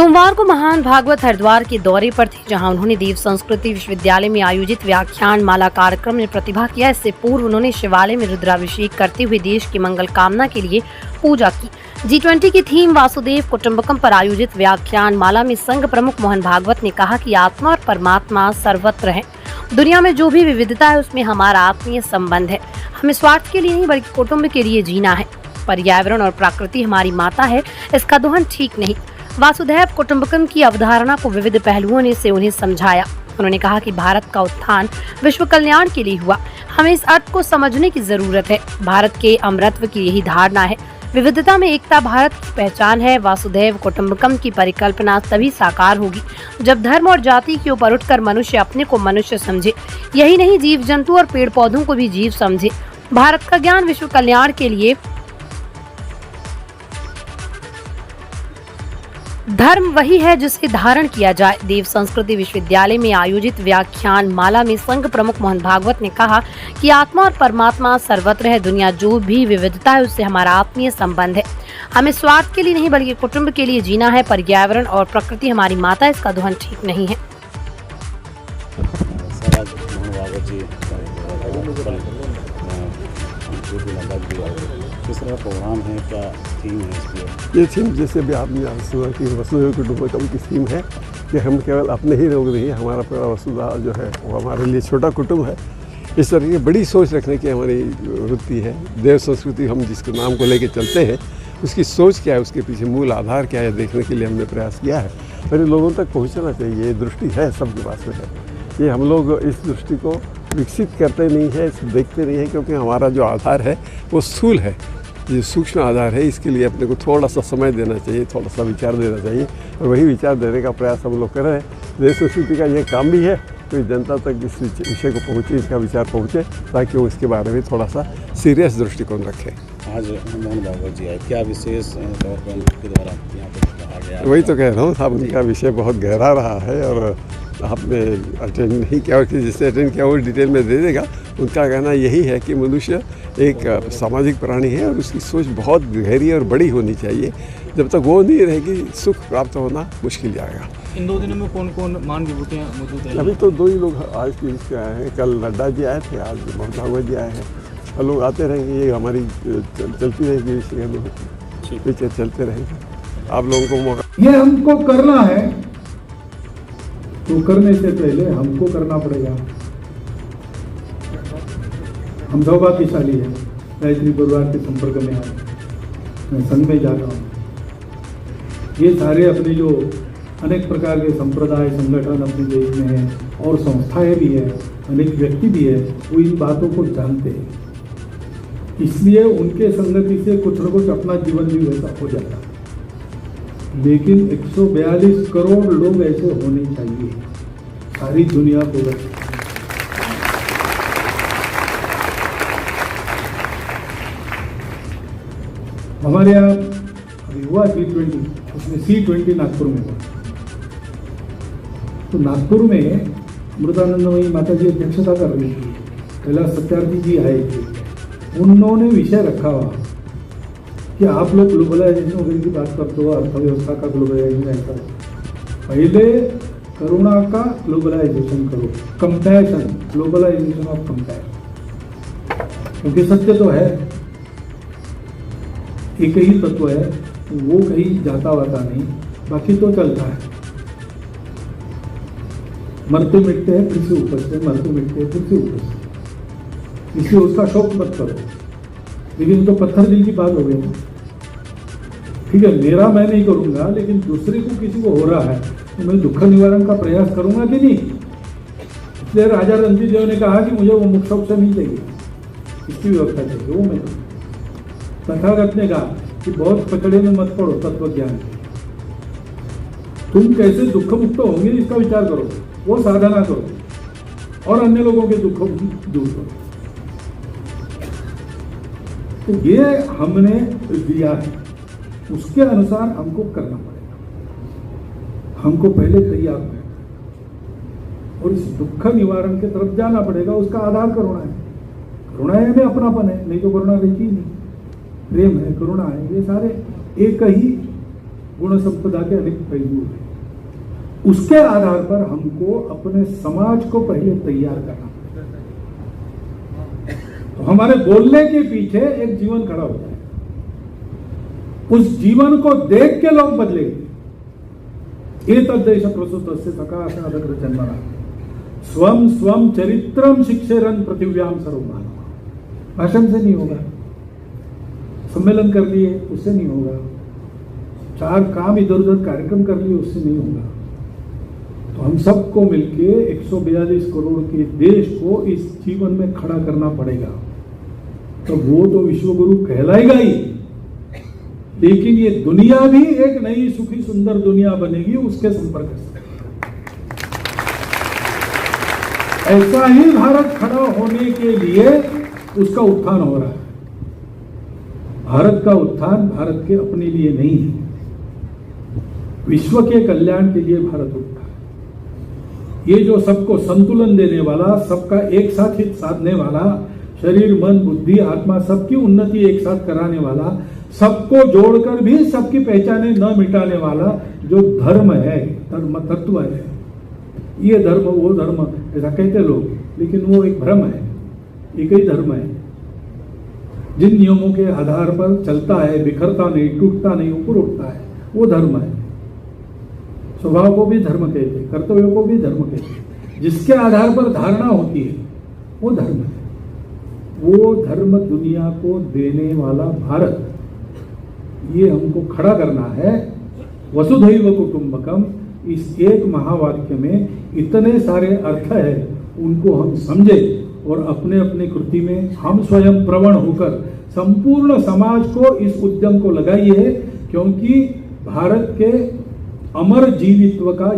सोमवार को महान भागवत हरिद्वार के दौरे पर थे, जहां उन्होंने देव संस्कृति विश्वविद्यालय में आयोजित व्याख्यान माला कार्यक्रम में प्रतिभा किया। इससे पूर्व उन्होंने शिवालय में रुद्राभिषेक करते हुए देश की मंगल कामना के लिए पूजा की। G20 की थीम वासुदेव कुटुंबकम पर आयोजित व्याख्यान माला में संघ प्रमुख मोहन भागवत ने कहा कि आत्मा और परमात्मा सर्वत्र है। दुनिया में जो भी विविधता है उसमें हमारा आत्मीय संबंध है। हमें स्वार्थ के लिए नहीं बल्कि कुटुंब के लिए जीना है। पर्यावरण और प्रकृति हमारी माता है, इसका दोहन ठीक नहीं। वासुदेव कुटुंबकम की अवधारणा को विविध पहलुओं से उन्हें समझाया। उन्होंने कहा कि भारत का उत्थान विश्व कल्याण के लिए हुआ। हमें इस अर्थ को समझने की जरूरत है। भारत के अमरत्व की यही धारणा है। विविधता में एकता भारत की पहचान है। वासुदेव कुटुंबकम की परिकल्पना तभी साकार होगी जब धर्म और जाति के ऊपर उठकर मनुष्य अपने को मनुष्य समझे। यही नहीं, जीव जंतु और पेड़ पौधों को भी जीव समझे। भारत का ज्ञान विश्व कल्याण के लिए धर्म वही है जिसे धारण किया जाए। देव संस्कृति विश्वविद्यालय में आयोजित व्याख्यान माला में संघ प्रमुख मोहन भागवत ने कहा कि आत्मा और परमात्मा सर्वत्र है। दुनिया जो भी विविधता है उससे हमारा आत्मीय संबंध है। हमें स्वार्थ के लिए नहीं बल्कि कुटुंब के लिए जीना है। पर्यावरण और प्रकृति हमारी माता, इसका दोहन ठीक नहीं है। किस तरह प्रोग्राम है, क्या थीम है इसकी? ये थीम जैसे भी आपने सुना कि वसुधैव कुटुंबकम की थीम है कि हम केवल अपने ही लोग नहीं, हमारा पूरा वसुधा जो है वो हमारे लिए छोटा कुटुंब है। इस तरह की बड़ी सोच रखने की हमारी वृत्ति है। देव संस्कृति हम जिसके नाम को लेके चलते हैं उसकी सोच क्या है, उसके पीछे मूल आधार क्या है, देखने के लिए हमने प्रयास किया है। और ये लोगों तक पहुँचना चाहिए। ये दृष्टि है सबके पास में है। ये हम लोग इस दृष्टि को विकसित करते नहीं है, देखते नहीं है, क्योंकि हमारा जो आधार है वो स्थूल है। ये सूक्ष्म आधार है। इसके लिए अपने को थोड़ा सा समय देना चाहिए, थोड़ा सा विचार देना चाहिए, और वही विचार देने का प्रयास हम लोग कर रहे हैं। देश संस्कृति का ये काम भी है तो जनता तक इस विषय को पहुँचे, इसका विचार पहुँचे, ताकि वो इसके बारे में थोड़ा सा सीरियस दृष्टिकोण रखें। आज मोहन भागवत जी आए, क्या विशेष तौर पर उनके द्वारा यहाँ पर कहा गया? वही तो कह रहा हूँ साहब, उनका विषय बहुत गहरा रहा है और आपने अटेंड नहीं किया, कि जिसने अटेंड किया वो डिटेल में दे देगा। उनका कहना यही है कि मनुष्य एक सामाजिक प्राणी है और उसकी सोच बहुत गहरी और बड़ी होनी चाहिए। जब तक वो नहीं रहेगी सुख प्राप्त होना मुश्किल जाएगा। इन 2 दिनों में कौन कौन महान विभूतियाँ मौजूद हैं? अभी तो 2 ही लोग आज के इसके आए हैं। कल नड्डा जी आए थे, आज मोहन भागवत जी आए हैं। और लोग आते रहेंगे, ये हमारी चलती रहेगी, इसलिए हम लोग पीछे चलते रहेंगे। आप लोगों को मौका ये हमको करना है तो करने से पहले हमको करना पड़ेगा। हम सौभाग्यशाली हैं, गायत्री परिवार के संपर्क में आए, मैं संघ में जा रहा हूँ। ये सारे अपने जो अनेक प्रकार के संप्रदाय संगठन अपने देश में हैं और संस्थाएं भी हैं, अनेक व्यक्ति भी है, वो इन बातों को जानते हैं। इसलिए उनके संगति से कुछ न कुछ अपना जीवन भी वैसा हो जाता है। लेकिन 142 करोड़ लोग ऐसे होने चाहिए सारी दुनिया को। हमारे यहाँ अभी हुआ G20, उसमें C20 नागपुर में हुआ। तो नागपुर में अमृतानंदमयी माता जी अध्यक्षता कर रही थी, कैलाश सत्यार्थी जी आए थे। उन्होंने विषय रखा हुआ कि आप लोग ग्लोबलाइजेशन वगैरह की बात करते हो, अर्थव्यवस्था का ग्लोबलाइजेशन ऐसा है। पहले करुणा का ग्लोबलाइजेशन करो, कंपैशन, ग्लोबलाइजेशन ऑफ कंपैशन। क्योंकि सत्य तो है, एक ही तत्व है, वो कहीं जाता वाता नहीं, बाकी तो चलता है। मरते मिटते हैं फिर से उपजते, मरते मिटते हैं फिर से उपजते। इसलिए उसका शौक मत करो। लेकिन तो पत्थर दिल की बात हो गई ना। ठीक है, मेरा मैं नहीं करूंगा, लेकिन दूसरे को किसी को हो रहा है तो मैं दुख निवारण का प्रयास करूंगा कि नहीं। इसलिए राजा रणजीत देव ने कहा कि मुझे वो मुक्षोभ से नहीं चाहिए, इसकी व्यवस्था चाहिए, वो मैं तथागत ने कहा कि बहुत पकड़े में मत पड़ो तत्व ज्ञान। तुम कैसे दुख मुक्त होंगे इसका विचार करो, वो साधना करो और अन्य लोगों के दुख दूर करो। तो ये हमने दिया है, उसके अनुसार हमको करना पड़ेगा। हमको पहले तैयार करना और इस दुख निवारण की तरफ जाना पड़ेगा। उसका आधार करुणा है। करुणा है में अपनापन है, नहीं तो करुणा रहती ही नहीं। प्रेम है, करुणा है, ये सारे एक ही गुण संपदा के अनेक पहलू हैं। उसके आधार पर हमको अपने समाज को पहले तैयार करना पड़ेगा। तो हमारे बोलने के पीछे एक जीवन खड़ा होता है, उस जीवन को देख के लोग बदलेंगे। ये तद्देश प्रसुतस्य सकाशादग्र जन्मना स्वम स्वम चरित्रम शिक्षेरन पृथिव्याम सर्वमानव। भाषण से नहीं होगा, सम्मेलन कर लिए उससे नहीं होगा, 4 काम इधर उधर कार्यक्रम कर लिए उससे नहीं होगा। तो हम सबको मिलके 142 करोड़ के देश को इस जीवन में खड़ा करना पड़ेगा। तो वो तो विश्वगुरु कहलाएगा ही, लेकिन ये दुनिया भी एक नई सुखी सुंदर दुनिया बनेगी उसके संपर्क से। ऐसा ही भारत खड़ा होने के लिए उसका उत्थान हो रहा है। भारत का उत्थान भारत के अपने लिए नहीं है, विश्व के कल्याण के लिए भारत उठा है। ये जो सबको संतुलन देने वाला, सबका एक साथ हित साधने वाला, शरीर मन बुद्धि आत्मा सबकी उन्नति एक साथ कराने वाला, सबको जोड़कर भी सबकी पहचाने न मिटाने वाला जो धर्म है, धर्म तत्व है, ये धर्म वो धर्म ऐसा कहते लोग, लेकिन वो एक भ्रम है। एक ही धर्म है, जिन नियमों के आधार पर चलता है, बिखरता नहीं, टूटता नहीं, ऊपर उठता है, वो धर्म है। स्वभाव को भी धर्म कहते, कर्तव्यों को भी धर्म कहते, जिसके आधार पर धारणा होती है वो धर्म है। वो धर्म दुनिया को देने वाला भारत, ये हमको खड़ा करना है। वसुधैव कुटुंबकम, इस एक महावाक्य में इतने सारे अर्थ है, उनको हम समझे और अपने अपने कृति में हम स्वयं प्रवण होकर संपूर्ण समाज को इस उद्यम को लगाइए, क्योंकि भारत के अमर जीवित्व का